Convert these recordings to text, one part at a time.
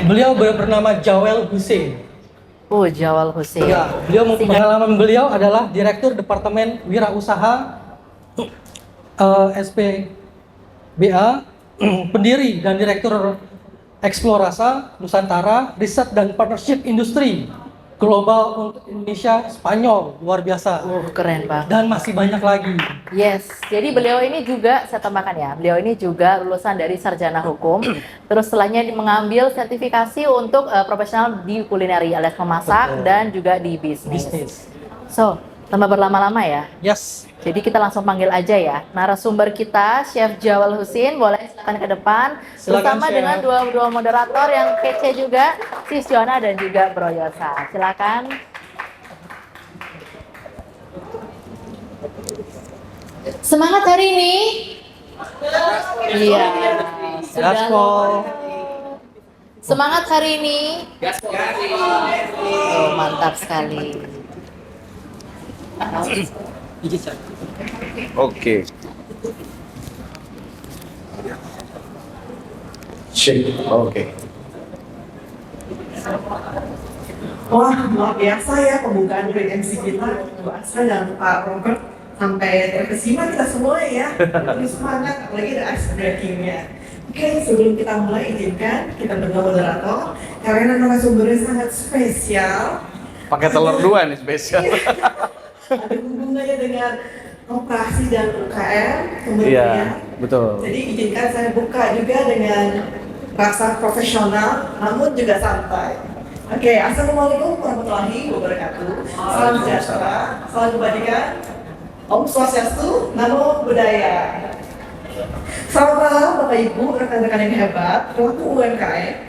Beliau bernama Jawel Hussein. Oh, Jawel Hussein. Ya, pengalaman beliau adalah Direktur Departemen Wirausaha SPBA, pendiri dan Direktur Eksplorasi Nusantara, Riset dan Partnership Industri Global untuk Indonesia Spanyol. Luar biasa. Keren banget. Dan masih banyak lagi. Yes, jadi beliau ini juga, saya tambahkan ya, beliau ini juga lulusan dari sarjana hukum, terus setelahnya mengambil sertifikasi untuk profesional di kulineri alias memasak dan juga di bisnis. So, tanpa berlama-lama ya. Yes. Jadi kita langsung panggil aja ya. Narasumber kita, Chef Jawel Hussein, boleh silakan ke depan. Bersama dengan dua moderator yang kece juga, Sis Joanna dan juga Bro Yosa. Silakan. Semangat hari ini. Iya. Sudah. Semangat hari ini. Oh, mantap sekali. Oke. Oke. Wah, luar biasa ya pembukaan Great MC kita. Bu Asra dan Pak Robert sampai terkesima kita semua ya. Lebih semangat, apalagi ada ice breakingnya. Oke, sebelum kita mulai izinkan kita berdua moderator karena narasumbernya sangat spesial. Pakai telur dua nih spesial. Ada hubungannya dengan operasi dan UKM kemudian. Iya, betul. Jadi izinkan saya buka juga dengan rasa profesional namun juga santai. Oke, assalamualaikum warahmatullahi wabarakatuh. Salam sejahtera, salam kebajikan. Om Swastiastu, Namo Buddhaya. Selamat malam Bapak Ibu, rekan-rekan yang hebat, pelaku UMKM,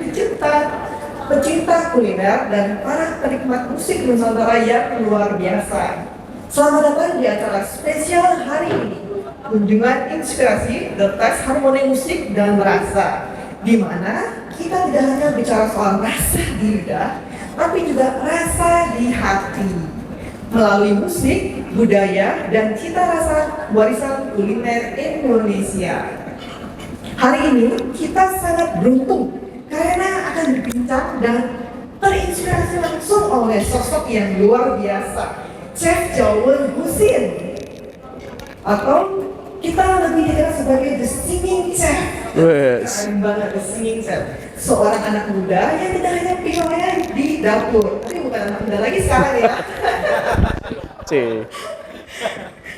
pecinta kuliner dan para penikmat musik Nusantara yang luar biasa. Selamat datang di acara spesial hari ini, kunjungan inspirasi The Taste Harmoni Musik dan Rasa, di mana kita tidak hanya bicara soal rasa di lidah, tapi juga rasa di hati. Melalui musik, budaya, dan cita rasa warisan kuliner Indonesia. Hari ini kita sangat beruntung karena akan berbincang dan terinspirasi langsung oleh sosok yang luar biasa, Chef Jawel Hussein, atau kita lebih dikenal sebagai The Singing Chef. Keren banget, The Singing Chef. Seorang anak muda yang tidak hanya pionir di dapur, tapi bukan anak muda lagi sekarang ya.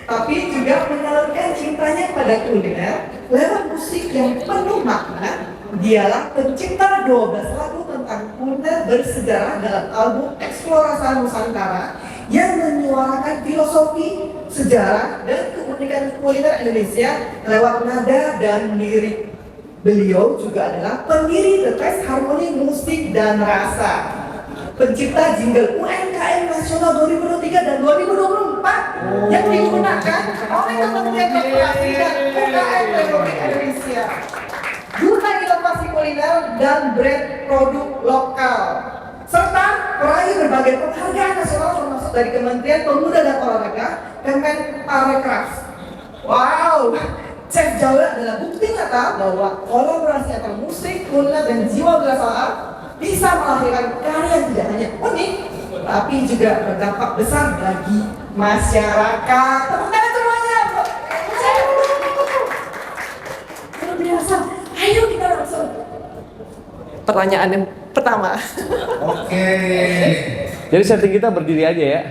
Tapi juga menyalurkan cintanya pada kuliner lewat musik yang penuh makna. Dialah pencipta 12 lagu tentang kuliner bersejarah dalam album Eksplorasi Nusantara yang menyuarakan filosofi, sejarah, dan keunikan kuliner Indonesia lewat nada dan lirik. Beliau juga adalah pendiri The Taste Harmoni Musik dan Rasa, pencipta jingle UMKM Nasional 2023 dan 2024 yang digunakan oleh Kementerian Koperasi dan UKM Republik Indonesia, Duta Inovasi Kuliner dan Brand Produk Lokal, serta meraih berbagai penghargaan nasional termasuk dari Kementerian Pemuda dan Olahraga, Kemenparekraf. Wow, Chef Jawel adalah bukti nyata bahwa kolaborasi antara musik, kuliner, dan jiwa wirausaha bisa melahirkan karya yang tidak hanya unik, tapi juga berdampak besar bagi masyarakat. Tepuk tangan semuanya. Luar biasa. Ayo kita langsung pertanyaan yang pertama. Oke. Jadi setting kita berdiri aja ya.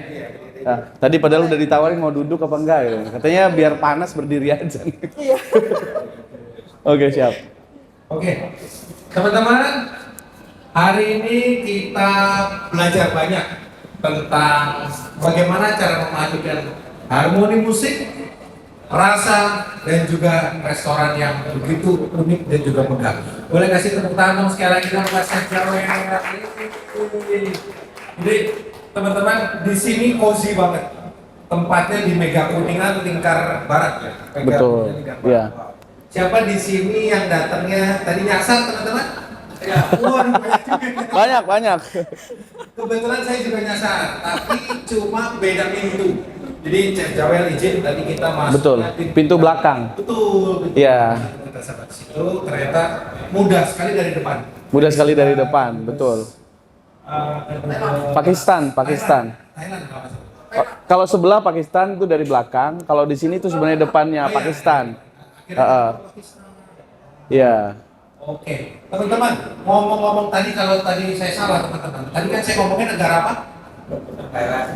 Nah, tadi padahal udah ditawarin mau duduk apa enggak gitu. Katanya biar panas berdiri aja. Iya. Oke, siap. Oke. Teman-teman, hari ini kita belajar banyak tentang bagaimana cara memadukan harmoni musik, rasa, dan juga restoran yang begitu unik dan juga megah. Boleh kasih tepuk tangan dong sekali lagi buat Chef Jawel. Jadi teman-teman, di sini cozy banget. Tempatnya di Mega Kuningan, Lingkar Barat ya. Betul. Iya. Siapa di sini yang datangnya tadi nyasar teman-teman? Ya, Banyak. Kebetulan saya juga nyasar, tapi cuma beda pintu. Jadi Chef Jawel izin tadi kita masuk. Betul. Pintu belakang. Betul. Iya. Kita sampai situ, ternyata mudah sekali dari depan. Mudah sekali dari depan, betul. Pakistan. Thailand kalau nggak salah. Kalau sebelah Pakistan itu dari belakang, kalau di sini itu sebenarnya depannya Pakistan. Iya. Oke, teman-teman, ngomong-ngomong tadi kalau tadi saya salah teman-teman. Tadi kan saya ngomongin negara apa?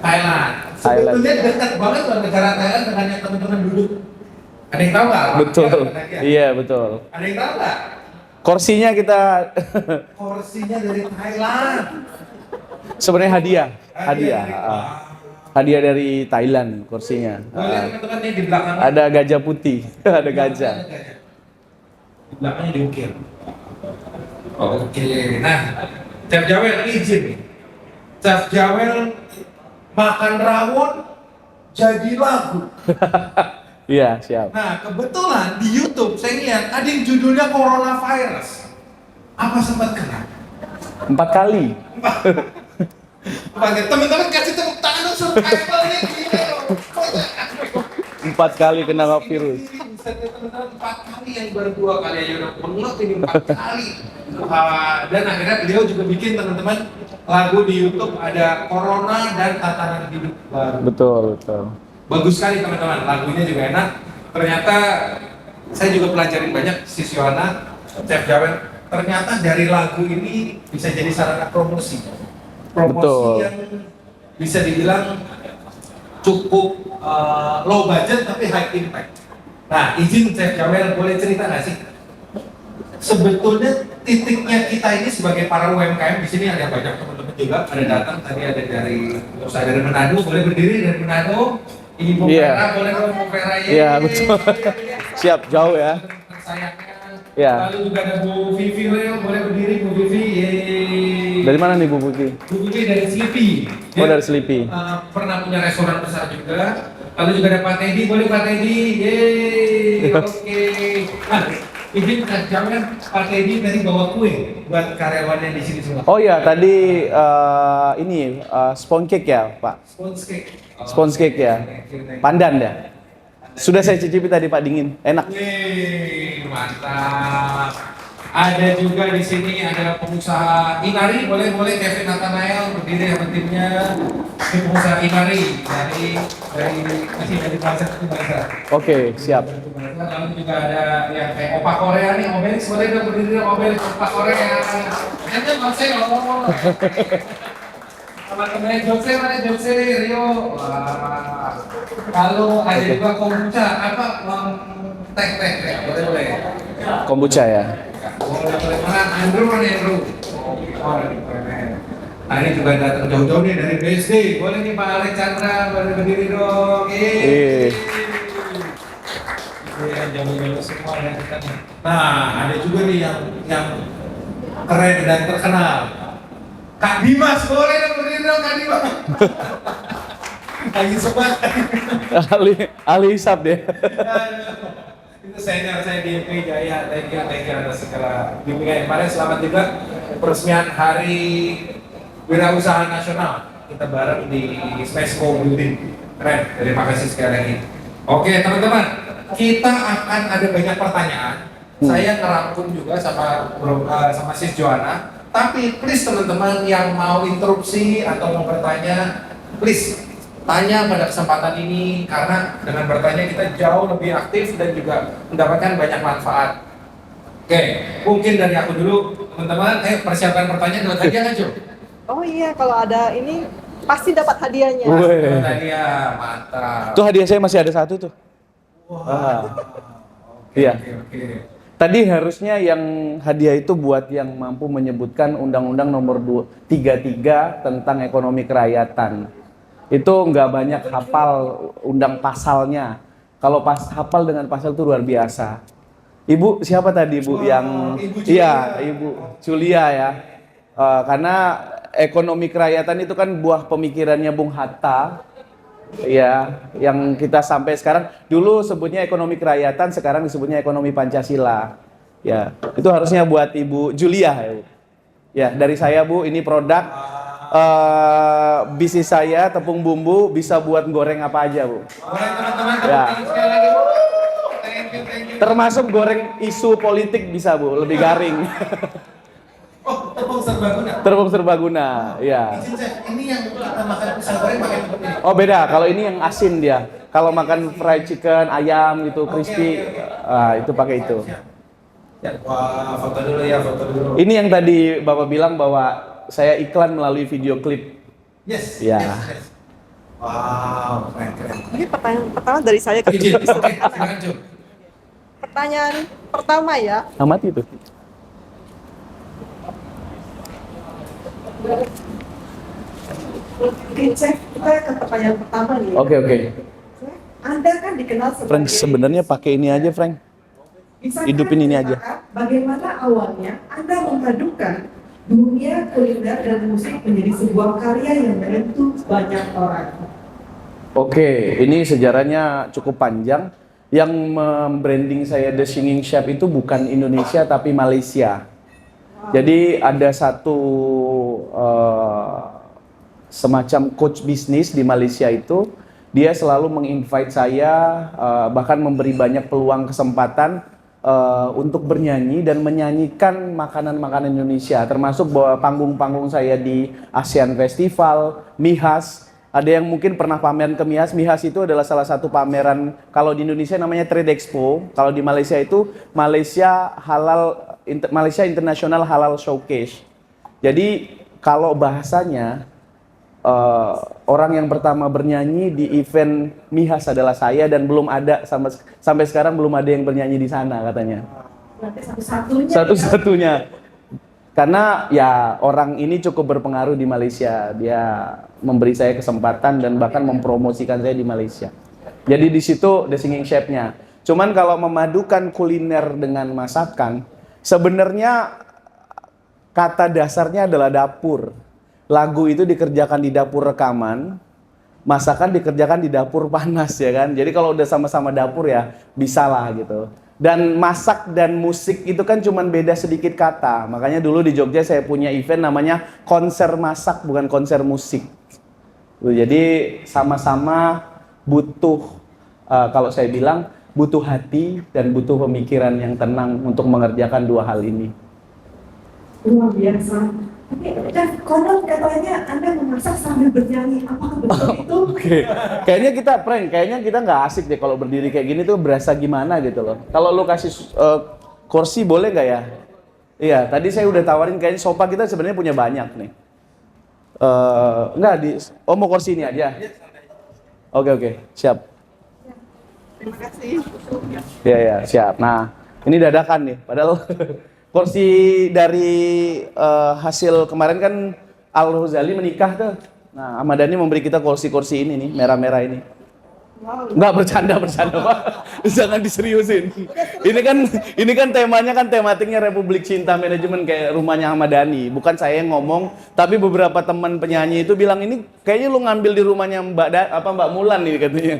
Thailand. Sebetulnya dekat banget loh negara Thailand dengan yang teman-teman duduk. Ada yang tahu nggak? Betul. Iya, betul. Ada yang tahu nggak? Kursinya kita Kursinya dari Thailand. sebenarnya hadiah. Hadiah dari Thailand kursinya. Boleh teman-teman nih di belakang. Ada gajah putih, ada gajah. Di belakangnya diukir. Oke, nah, Chef Jawel izin nih. Chef Jawel makan rawon jadi lagu. Iya, siap. Nah, kebetulan di YouTube saya lihat ada yang judulnya Coronavirus. Apa sempat kena? 4 kali. Teman-teman kasih tepuk tangan dong survivalnya gini loh. 4 kali kena virus. Teman-teman 4 kali yang baru 2 kali aja udah pengep ini 4 kali. Dan akhirnya beliau juga bikin teman-teman lagu di YouTube ada Corona dan tatanan hidup baru. Betul, betul. Bagus sekali teman-teman, lagunya juga enak. Ternyata saya juga pelajarin banyak si Yohana, Chef Jawel. Ternyata dari lagu ini bisa jadi sarana promosi. Promosi Betul. yang bisa dibilang cukup low budget tapi high impact. Nah, izin Chef Jawel boleh cerita nggak sih? Sebetulnya titiknya kita ini sebagai para UMKM di sini ada banyak teman-teman juga ada datang tadi ada dari usaha dari Manado, boleh berdiri dari Manado. Ibu Iya. Vera, boleh dong Bu Vera ya. Iya, betul. Siap, jauh ya. Sayangnya. Iya. Lalu juga ada Bu Vivi, boleh berdiri Bu Vivi. Yeay. Dari mana nih Bu Putih? Bu Vivi dari Sleepy. Oh, dari Sleepy. Pernah punya restoran besar juga. Lalu juga ada Pak Teddy, boleh Pak Teddy. Yeay. Oke. Nah, izin Kak Jamal, Pak Teddy tadi bawa kue buat karyawannya di sini semua. Oh iya, tadi ini sponge cake ya, Pak? Sponge cake. Sponge cake ya. Pandan ya. Sudah saya cicipi tadi Pak, dingin, enak. Yeay, mantap. Ada juga di sini ada pengusaha Inari, boleh Kevin Nathanael berdiri sama timnya. Ini pengusaha Inari dari bahasa. Oke, siap. Lalu juga ada yang kayak Opa Korea nih, Obelix boleh dong berdiri Obelix Opa Korea. Nanti Marcelo. Sama temennya Jose, mana Jose, Rio. Wah. Lalu ada juga kombucha, apa teh, boleh. Kombucha ya. Boleh mana Andrew. Oh, nah ini juga datang jauh-jauh nih dari BSD. Boleh nih Pak Alex Chandra, boleh berdiri dong. Jauh-jauh semua ya kita nih. Nah, ada juga nih yang keren dan terkenal. Kak Dimas, boleh dong berdiri dong Kak Dimas. Lagi sebat. ahli hisap dia. Itu senior saya di MP Jaya. Thank you atas segala bimbingan kemarin. Selamat juga peresmian Hari Wirausaha Nasional. Kita bareng di Smesco Building. Keren. Terima kasih sekali lagi. Oke teman-teman, kita akan ada banyak pertanyaan. Saya ngerangkum juga sama Sis Joanna. Tapi please teman-teman yang mau interupsi atau mau bertanya, please tanya pada kesempatan ini karena dengan bertanya kita jauh lebih aktif dan juga mendapatkan banyak manfaat. Oke, mungkin dari aku dulu teman-teman, persiapkan pertanyaan dapat hadiah kan Jo? Oh iya, kalau ada ini pasti dapat hadiahnya. Wih. Hadiah, mantap. Tuh hadiah saya masih ada satu tuh. Wah. Iya. Oke. Tadi harusnya yang hadiah itu buat yang mampu menyebutkan Undang-Undang Nomor 33 tentang ekonomi kerakyatan. Itu nggak banyak hafal undang pasalnya. Kalau pas hafal dengan pasal itu luar biasa. Ibu siapa tadi Bu yang Ibu Julia. Iya, Ibu Julia ya. Karena ekonomi kerakyatan itu kan buah pemikirannya Bung Hatta. Ya, yang kita sampai sekarang dulu sebutnya ekonomi kerakyatan, sekarang disebutnya ekonomi Pancasila. Ya, itu harusnya buat Ibu Julia ya, Bu. Ya, dari saya Bu, ini produk bisnis saya, tepung bumbu bisa buat goreng apa aja Bu. Boleh teman-teman, Ya. sekali lagi Bu. Thank you. Termasuk goreng isu politik bisa Bu, lebih garing. serbaguna. Terpung serbaguna, ya. Izin chef, ini yang kita makan pisang goreng pakai seperti ini. Oh beda, kalau ini yang asin dia. Kalau makan fried chicken, ayam gitu, crispy, itu pakai itu. Ya, wah, foto dulu ya, foto dulu. Ini yang tadi Bapak bilang bahwa saya iklan melalui video klip. Yes. Ya. Yes. Wow, keren. Ini pertanyaan pertama dari saya ke Izin, oke, silakan Ju. Pertanyaan pertama ya. Amati itu. Oke, Chef, kita ke pertanyaan pertama nih. Oke. Anda kan dikenal Frank, sebagai sebenarnya pakai ini aja, Frank. Bisakah hidupin ini aja. diceritakan bagaimana awalnya Anda memadukan dunia kuliner dan musik menjadi sebuah karya yang menyentuh banyak orang? Oke, ini sejarahnya cukup panjang. Yang membranding saya The Singing Chef itu bukan Indonesia tapi Malaysia. Jadi ada satu semacam coach bisnis di Malaysia itu, dia selalu menginvite saya, bahkan memberi banyak peluang kesempatan untuk bernyanyi dan menyanyikan makanan-makanan Indonesia, termasuk bahwa panggung-panggung saya di ASEAN Festival, MIHAS. Ada yang mungkin pernah pameran ke MIHAS. MIHAS itu adalah salah satu pameran, kalau di Indonesia namanya Trade Expo, kalau di Malaysia itu Malaysia International Halal Showcase. Jadi kalau bahasanya, orang yang pertama bernyanyi di event MIHAS adalah saya, dan belum ada sampai sekarang belum ada yang bernyanyi di sana katanya. Berarti satu-satunya. Satu-satunya. Karena ya orang ini cukup berpengaruh di Malaysia. Dia memberi saya kesempatan dan bahkan mempromosikan saya di Malaysia. Jadi di situ The Singing Chef-nya. Cuman kalau memadukan kuliner dengan masakan, sebenarnya kata dasarnya adalah dapur. Lagu itu dikerjakan di dapur rekaman, masakan dikerjakan di dapur panas ya kan. Jadi kalau udah sama-sama dapur ya bisa lah gitu. Dan masak dan musik itu kan cuman beda sedikit kata. Makanya dulu di Jogja saya punya event namanya konser masak, bukan konser musik. Jadi sama-sama butuh, kalau saya bilang butuh hati dan butuh pemikiran yang tenang untuk mengerjakan dua hal ini. Luar biasa. Dan konon katanya Anda memasak sambil bernyanyi. Apakah betul itu? Oke. Kayaknya kita nggak asik deh kalau berdiri kayak gini tuh, berasa gimana gitu loh. Kalau lu kasih kursi boleh nggak ya? Iya, tadi saya udah tawarin, kayaknya sofa kita sebenarnya punya banyak nih. Mau kursi ini aja. Oke, siap. Terima kasih. Iya, siap. Nah, ini dadakan nih. Padahal kursi dari hasil kemarin kan Al-Ghazali menikah tuh. Nah, Ahmad Dhani memberi kita kursi-kursi ini nih, merah-merah ini. Wow. Enggak, bercanda Pak. Jangan diseriusin. Ini kan temanya kan tematiknya Republik Cinta Manajemen, kayak rumahnya Ahmad Dhani. Bukan saya yang ngomong, tapi beberapa teman penyanyi itu bilang ini kayaknya lu ngambil di rumahnya Mbak Mulan nih katanya.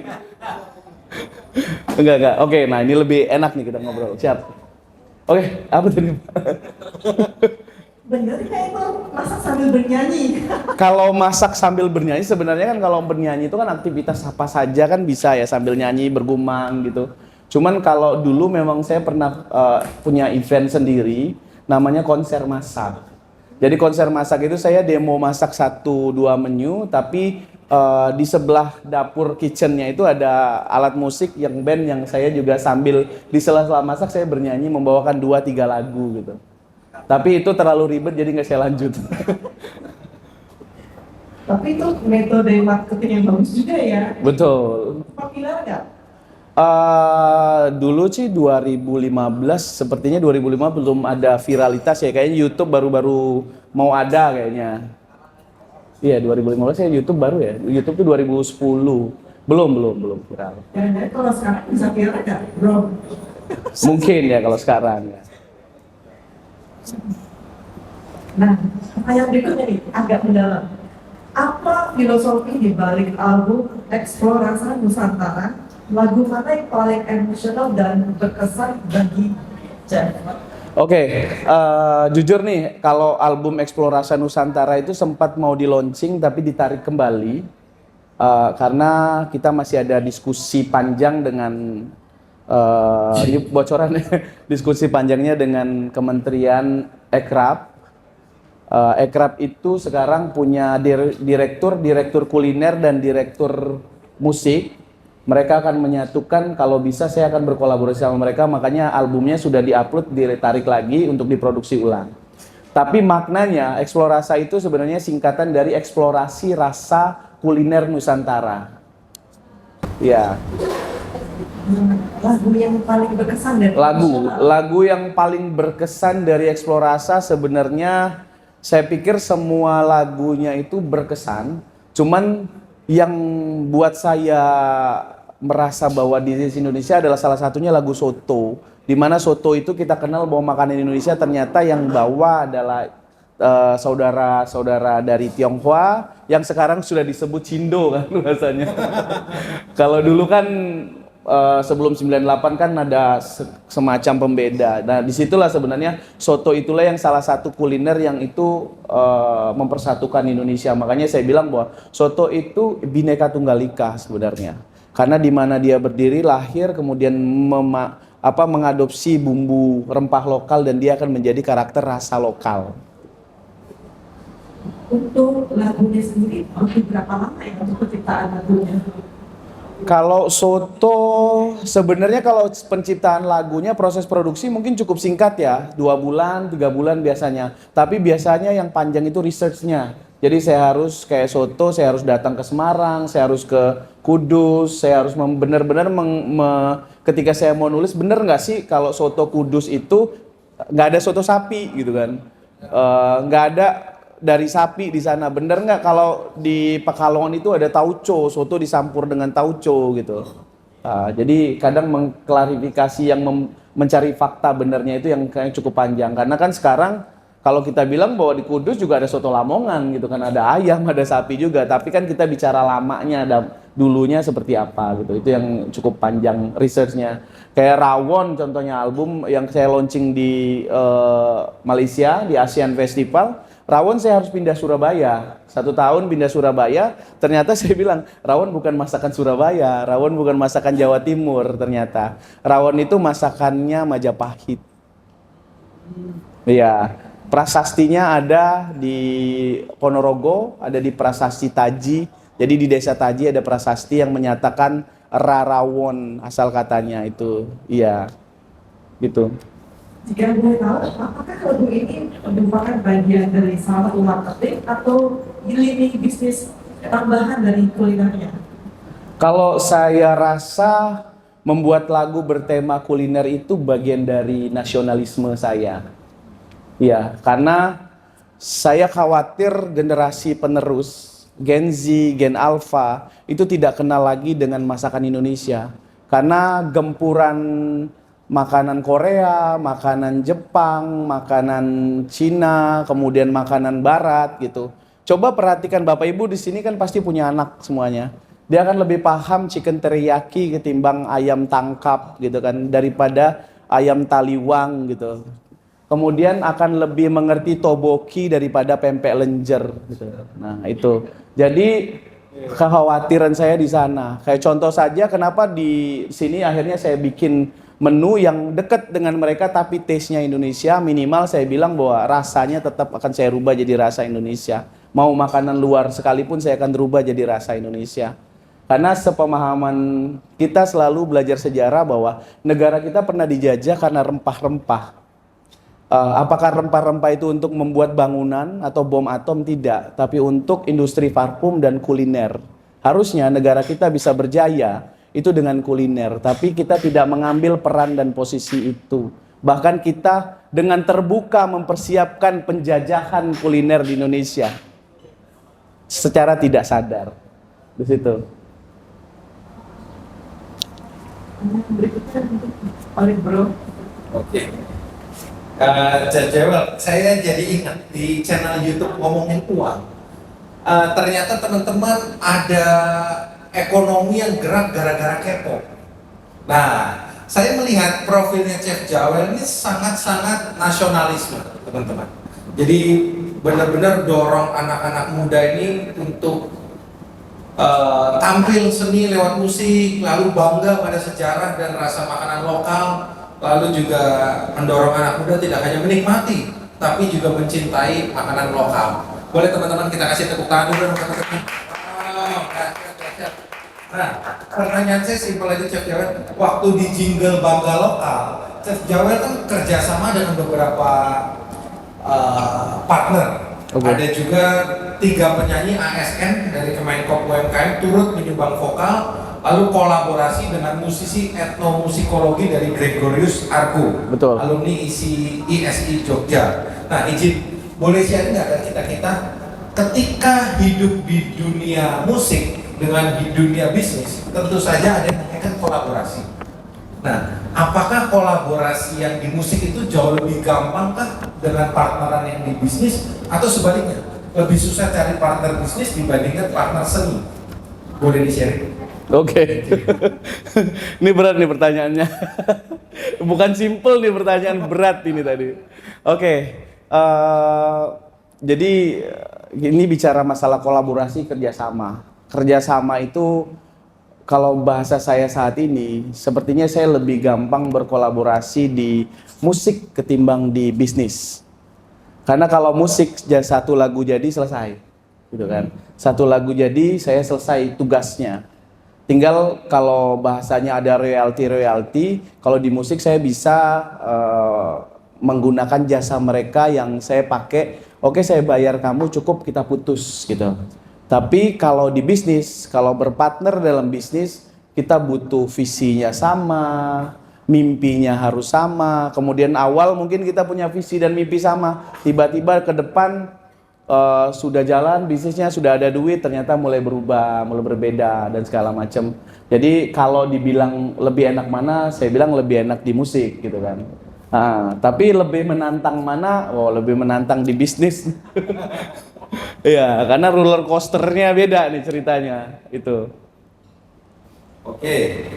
Enggak. Oke, nah ini lebih enak nih kita ngobrol. Siap. Oke, apa tadi? Bener kayak itu masak sambil bernyanyi. Kalau masak sambil bernyanyi, sebenarnya kan kalau bernyanyi itu kan aktivitas apa saja kan bisa ya, sambil nyanyi, bergumam gitu. Cuman kalau dulu memang saya pernah punya event sendiri, namanya konser masak. Jadi konser masak itu saya demo masak 1-2 menu, tapi di sebelah dapur kitchennya itu ada alat musik yang band, yang saya juga sambil di sela-sela masak saya bernyanyi membawakan 2-3 lagu gitu. Tapi itu terlalu ribet jadi nggak saya lanjut. Tapi itu metode marketing yang bagus juga ya. Betul. Populer nggak? Dulu sih 2015, sepertinya 2015 belum ada viralitas ya, kayaknya YouTube baru-baru mau ada kayaknya. Iya, 2015 ya YouTube baru ya. YouTube tuh 2010. Belum viral. Dan kalau sekarang bisa viral nggak, bro? Mungkin ya kalau sekarang ya. Nah, pertanyaan berikutnya nih, agak mendalam. Apa filosofi di balik album Eksplorasi Nusantara? Lagu mana yang paling emosional dan berkesan bagi Chef? Oke, jujur nih, kalau album Eksplorasi Nusantara itu sempat mau di launching tapi ditarik kembali karena kita masih ada diskusi panjang dengan ini bocoran diskusi panjangnya dengan Kementerian Ekrab Ekrab itu sekarang punya direktur kuliner dan direktur musik. Mereka akan menyatukan, kalau bisa saya akan berkolaborasi sama mereka, makanya albumnya sudah diupload, ditarik lagi untuk diproduksi ulang. Tapi maknanya, Eksplorasa itu sebenarnya singkatan dari eksplorasi rasa kuliner Nusantara. Ya. Lagu yang paling berkesan dari Lagu yang paling berkesan dari Eksplorasa sebenarnya saya pikir semua lagunya itu berkesan. Cuman yang buat saya merasa bahwa di Indonesia adalah salah satunya lagu Soto. Di mana Soto itu kita kenal bahwa makanan Indonesia, ternyata yang bawa adalah saudara-saudara dari Tionghoa yang sekarang sudah disebut Cindo kan bahasanya. Kalau dulu kan sebelum 98 kan ada semacam pembeda. Nah, disitulah sebenarnya soto itulah yang salah satu kuliner yang itu mempersatukan Indonesia. Makanya saya bilang bahwa soto itu Bhinneka Tunggal Ika sebenarnya. Karena di mana dia berdiri, lahir, kemudian mengadopsi bumbu rempah lokal dan dia akan menjadi karakter rasa lokal. Untuk lagunya sendiri, berapa lama ya untuk penciptaan lagunya? Kalau soto, sebenarnya kalau penciptaan lagunya proses produksi mungkin cukup singkat ya, 2 bulan, 3 bulan biasanya. Tapi biasanya yang panjang itu researchnya. Jadi saya harus kayak soto, saya harus datang ke Semarang, saya harus ke Kudus, saya harus benar-benar ketika saya mau nulis, bener nggak sih kalau soto Kudus itu nggak ada soto sapi gitu kan, nggak ada dari sapi di sana, bener nggak kalau di Pekalongan itu ada tauco, soto disampur dengan tauco gitu. Jadi kadang mengklarifikasi yang mencari fakta benernya itu yang kayaknya cukup panjang, karena kan sekarang kalau kita bilang bahwa di Kudus juga ada soto Lamongan gitu kan, ada ayam, ada sapi juga, tapi kan kita bicara lamanya, dulunya seperti apa gitu, itu yang cukup panjang researchnya. Kayak Rawon contohnya, album yang saya launching di Malaysia, di ASEAN Festival, Rawon saya harus pindah Surabaya, 1 tahun pindah Surabaya, ternyata saya bilang, Rawon bukan masakan Surabaya, Rawon bukan masakan Jawa Timur ternyata. Rawon itu masakannya Majapahit. Iya, prasastinya ada di Ponorogo, ada di Prasasti Taji, jadi di Desa Taji ada prasasti yang menyatakan Rarawon asal katanya itu, iya, gitu. Jika boleh tahu, apakah lagu ini merupakan bagian dari salah satu marketing atau lini bisnis tambahan dari kulinernya? Kalau saya rasa membuat lagu bertema kuliner itu bagian dari nasionalisme saya. Ya, karena saya khawatir generasi penerus, Gen Z, Gen Alpha, itu tidak kenal lagi dengan masakan Indonesia. Karena gempuran makanan Korea, makanan Jepang, makanan Cina, kemudian makanan Barat gitu. Coba perhatikan Bapak Ibu di sini kan pasti punya anak semuanya. Dia akan lebih paham chicken teriyaki ketimbang ayam tangkap gitu kan, daripada ayam taliwang gitu. Kemudian akan lebih mengerti toboki daripada pempek lenjer gitu. Nah, itu. Jadi kekhawatiran saya di sana. Kayak contoh saja kenapa di sini akhirnya saya bikin menu yang dekat dengan mereka tapi taste-nya Indonesia, minimal saya bilang bahwa rasanya tetap akan saya rubah jadi rasa Indonesia. Mau makanan luar sekalipun saya akan rubah jadi rasa Indonesia. Karena sepemahaman kita selalu belajar sejarah bahwa negara kita pernah dijajah karena rempah-rempah. Apakah rempah-rempah itu untuk membuat bangunan atau bom atom? Tidak, tapi untuk industri parfum dan kuliner. Harusnya negara kita bisa berjaya itu dengan kuliner, tapi kita tidak mengambil peran dan posisi itu. Bahkan kita dengan terbuka mempersiapkan penjajahan kuliner di Indonesia secara tidak sadar. Di situ. Berikutnya paling bro. Oke. Jajawel, saya jadi ingat di channel YouTube ngomongin uang. Ternyata teman-teman ada ekonomi yang gerak gara-gara K-pop. Nah, saya melihat profilnya Chef Jawel ini sangat-sangat nasionalisme, teman-teman. Jadi benar-benar dorong anak-anak muda ini untuk tampil seni lewat musik, lalu bangga pada sejarah dan rasa makanan lokal, lalu juga mendorong anak muda tidak hanya menikmati, tapi juga mencintai makanan lokal. Boleh teman-teman kita kasih tepuk tangan dulu dong teman-teman. Oh, dahsyat. Nah, pertanyaan saya simpel aja Chef Jawel. Waktu di jingle Bangga Lokal, Chef Jawel kan kerjasama dengan beberapa partner. Oke. Ada juga 3 penyanyi ASN dari Kemenkop UMKM turut menyumbang vokal, lalu kolaborasi dengan musisi etnomusikologi dari Gregorius Argo, Betul. alumni ISI Jogja. Nah, izin boleh share nggak dari kita ketika hidup di dunia musik dengan di dunia bisnis, tentu saja ada yang namanya kan kolaborasi. Nah, apakah kolaborasi yang di musik itu jauh lebih gampang kah dengan partneran yang di bisnis, atau sebaliknya lebih susah cari partner bisnis dibandingkan partner seni? Boleh di-share? Oke. Ini berat nih pertanyaannya. Bukan simple nih pertanyaan, berat ini tadi. Oke. Jadi ini bicara masalah kolaborasi kerjasama. Kerjasama itu kalau bahasa saya saat ini, sepertinya saya lebih gampang berkolaborasi di musik ketimbang di bisnis. Karena kalau musik satu lagu jadi selesai, gitu kan. Satu lagu jadi saya selesai tugasnya. Tinggal kalau bahasanya ada royalti, kalau di musik saya bisa menggunakan jasa mereka yang saya pakai. Oke, saya bayar kamu, cukup kita putus gitu. Tapi kalau di bisnis, kalau berpartner dalam bisnis, kita butuh visinya sama, mimpinya harus sama. Kemudian awal mungkin kita punya visi dan mimpi sama, tiba-tiba ke depan sudah jalan, bisnisnya sudah ada duit, ternyata mulai berubah, mulai berbeda dan segala macam. Jadi kalau dibilang lebih enak mana, saya bilang lebih enak di musik gitu kan. Nah, tapi lebih menantang mana? Oh, lebih menantang di bisnis. Iya, karena roller coasternya beda nih ceritanya itu. Oke,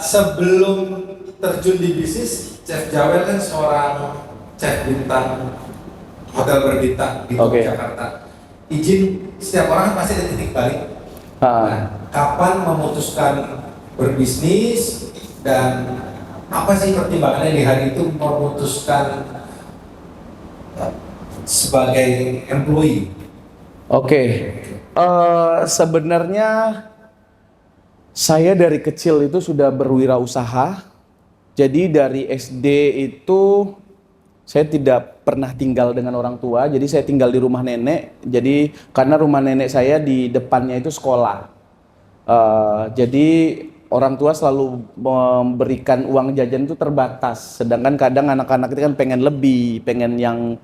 sebelum terjun di bisnis, Chef Jawel kan seorang chef bintang hotel berbintang di Jakarta. Izin, setiap orang kan pasti ada titik balik. Nah, kapan memutuskan berbisnis dan apa sih pertimbangannya di hari itu memutuskan sebagai employee? Oke, sebenarnya saya dari kecil itu sudah berwirausaha. Jadi dari SD itu saya tidak pernah tinggal dengan orang tua. Jadi saya tinggal di rumah nenek. Jadi karena rumah nenek saya di depannya itu sekolah. Jadi orang tua selalu memberikan uang jajan itu terbatas. Sedangkan kadang anak-anak itu kan pengen lebih, pengen yang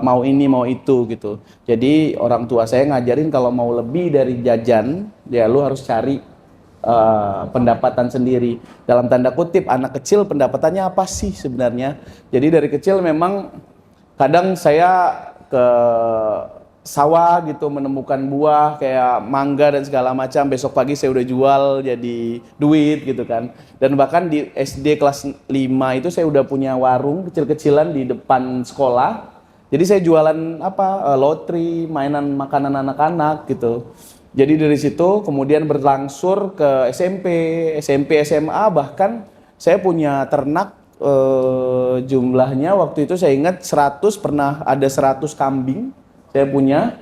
mau ini mau itu gitu. Jadi orang tua saya ngajarin kalau mau lebih dari jajan, ya lu harus cari pendapatan sendiri. Dalam tanda kutip, anak kecil pendapatannya apa sih sebenarnya? Jadi dari kecil memang kadang saya ke sawah gitu menemukan buah kayak mangga dan segala macam. Besok pagi saya udah jual jadi duit gitu kan. Dan bahkan di SD kelas 5 itu saya udah punya warung kecil-kecilan di depan sekolah. Jadi saya jualan lotri, mainan makanan anak-anak gitu. Jadi dari situ kemudian berlangsur ke SMP, SMA, bahkan saya punya ternak jumlahnya waktu itu saya ingat 100, pernah ada 100 kambing saya punya.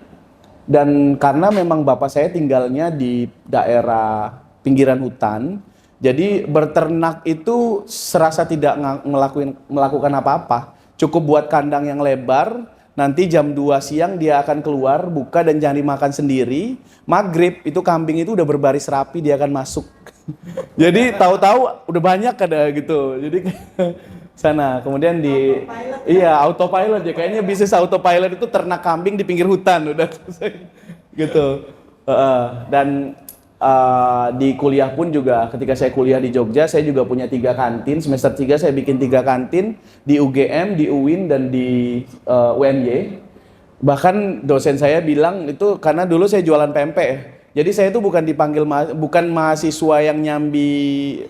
Dan karena memang bapak saya tinggalnya di daerah pinggiran hutan, jadi berternak itu serasa tidak melakukan apa-apa. Cukup buat kandang yang lebar, nanti jam 2 siang dia akan keluar, buka dan cari makan sendiri. Maghrib itu kambing itu udah berbaris rapi, dia akan masuk. Jadi tahu-tahu udah banyak ada gitu. Jadi sana, kemudian di autopilot ya, kayaknya bisnis autopilot itu ternak kambing di pinggir hutan udah selesai gitu. Dan di kuliah pun juga, ketika saya kuliah di Jogja, saya juga punya 3 kantin. Semester 3 saya bikin 3 kantin di UGM, di UIN, dan di UNY. Bahkan dosen saya bilang itu karena dulu saya jualan pempek. Jadi saya itu bukan dipanggil bukan mahasiswa yang nyambi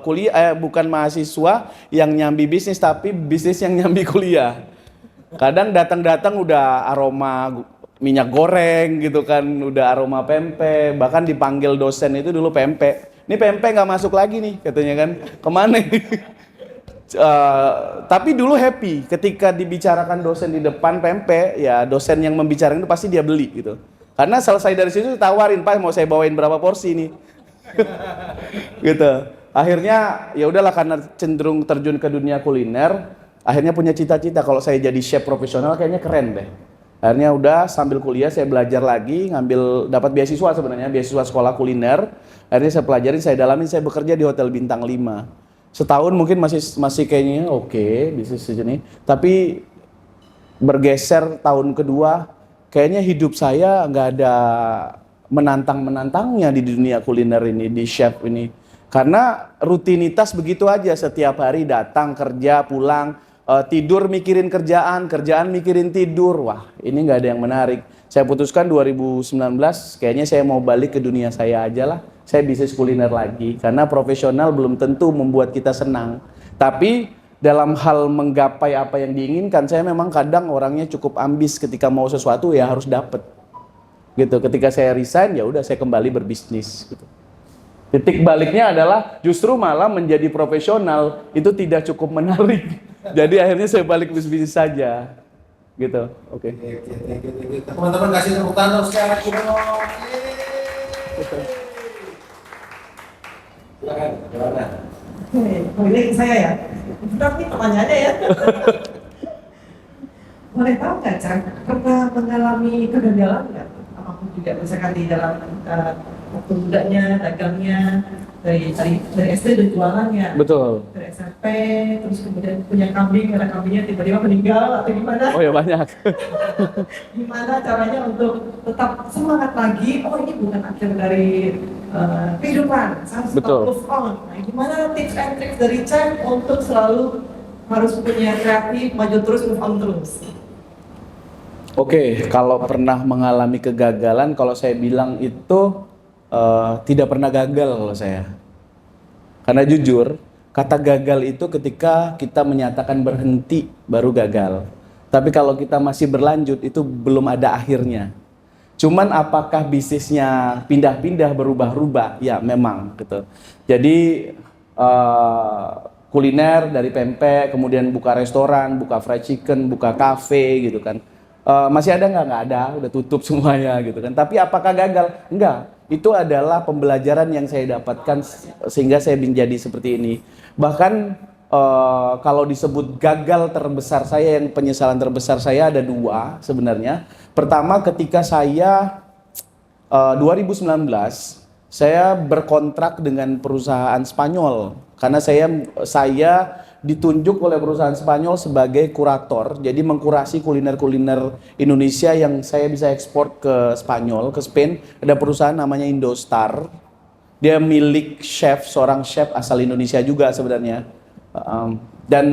kuliah, bukan mahasiswa yang nyambi bisnis, tapi bisnis yang nyambi kuliah. Kadang datang-datang udah aroma minyak goreng gitu kan, udah aroma pempek, bahkan dipanggil dosen itu dulu pempek. Ini pempek nggak masuk lagi nih katanya kan, kemana ini? Tapi dulu happy ketika dibicarakan dosen di depan pempek, ya dosen yang membicarakan itu pasti dia beli gitu. Karena selesai dari situ tawarin, Pak mau saya bawain berapa porsi nih, gitu. Akhirnya ya udahlah, karena cenderung terjun ke dunia kuliner, akhirnya punya cita-cita kalau saya jadi chef profesional kayaknya keren deh. Akhirnya udah sambil kuliah saya belajar lagi, dapat beasiswa sebenarnya, beasiswa sekolah kuliner. Akhirnya saya pelajarin, saya dalamin, saya bekerja di hotel bintang 5. Setahun mungkin masih kayaknya oke, bisnis segini. Tapi bergeser tahun kedua, kayaknya hidup saya nggak ada menantangnya di dunia kuliner ini, di chef ini. Karena rutinitas begitu aja, setiap hari datang kerja, pulang, tidur mikirin kerjaan mikirin tidur. Wah, ini nggak ada yang menarik. Saya putuskan 2019, kayaknya saya mau balik ke dunia saya aja lah. Saya bisnis kuliner lagi, karena profesional belum tentu membuat kita senang. Tapi dalam hal menggapai apa yang diinginkan, saya memang kadang orangnya cukup ambis ketika mau sesuatu ya harus dapet. Gitu. Ketika saya resign, ya udah saya kembali berbisnis. Gitu. Titik baliknya adalah justru malah menjadi profesional itu tidak cukup menarik. Jadi akhirnya saya balik bisnis saja. Gitu. Oke. Teman-teman kasih tepuk tangan sekali lagi dong. Silakan, gimana? Ini saya ya. Tapi pertanyaannya ya. Boleh tahu nggak, Cang, pernah mengalami kegagalan nggak? Apapun juga, misalkan di dalam waktu mudanya, dagangnya, dari SD udah jualannya. Betul. Dari SMP, terus kemudian punya kambing, karena kambingnya tiba-tiba meninggal atau gimana? Oh ya banyak. Gimana caranya untuk tetap semangat lagi? Oh, ini bukan akhir dari kehidupan, saya harus tetap Betul. move on. Nah, gimana tips and tricks dari Cang untuk selalu harus punya kreatif, maju terus, move on terus? Oke, kalau pernah mengalami kegagalan, kalau saya bilang itu tidak pernah gagal kalau saya. Karena jujur, kata gagal itu ketika kita menyatakan berhenti baru gagal. Tapi kalau kita masih berlanjut itu belum ada akhirnya. Cuman apakah bisnisnya pindah-pindah, berubah-ubah? Ya memang gitu. Jadi kuliner dari pempek, kemudian buka restoran, buka fried chicken, buka cafe gitu kan. Masih ada nggak? Nggak ada, udah tutup semuanya gitu kan. Tapi apakah gagal? Enggak. Itu adalah pembelajaran yang saya dapatkan sehingga saya menjadi seperti ini. Bahkan kalau disebut gagal terbesar saya, yang penyesalan terbesar saya ada dua sebenarnya. Pertama, ketika saya 2019 saya berkontrak dengan perusahaan Spanyol karena saya ditunjuk oleh perusahaan Spanyol sebagai kurator, jadi mengkurasi kuliner-kuliner Indonesia yang saya bisa ekspor ke Spanyol, ke Spain. Ada perusahaan namanya Indostar, dia milik seorang chef asal Indonesia juga sebenarnya. Dan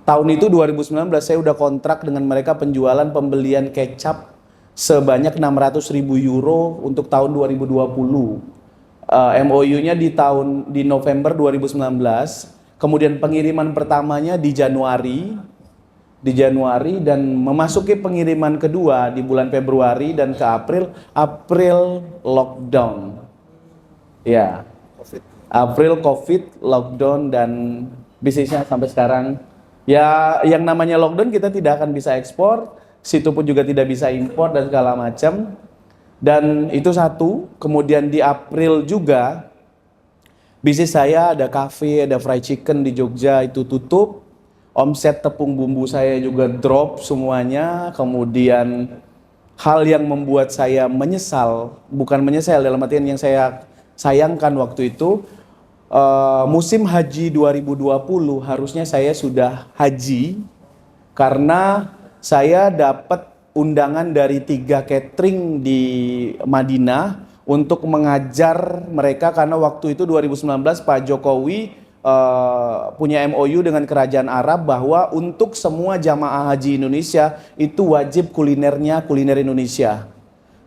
tahun itu 2019 saya udah kontrak dengan mereka penjualan pembelian kecap sebanyak 600.000 euro untuk tahun 2020. MOU-nya di November 2019. Kemudian pengiriman pertamanya di Januari dan memasuki pengiriman kedua di bulan Februari dan ke April lockdown. Ya. April COVID, lockdown, dan bisnisnya sampai sekarang ya yang namanya lockdown kita tidak akan bisa ekspor, situ pun juga tidak bisa impor dan segala macam. Dan itu satu. Kemudian di April juga bisnis saya ada cafe, ada fried chicken di Jogja itu tutup. Omset tepung bumbu saya juga drop semuanya. Kemudian hal yang membuat saya menyesal, bukan menyesal dalam artian yang saya sayangkan waktu itu, musim haji 2020 harusnya saya sudah haji karena saya dapat undangan dari 3 catering di Madinah untuk mengajar mereka, karena waktu itu 2019 Pak Jokowi punya MOU dengan Kerajaan Arab bahwa untuk semua jamaah haji Indonesia itu wajib kuliner Indonesia.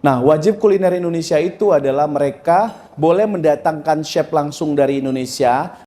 Nah, wajib kuliner Indonesia itu adalah mereka boleh mendatangkan chef langsung dari Indonesia,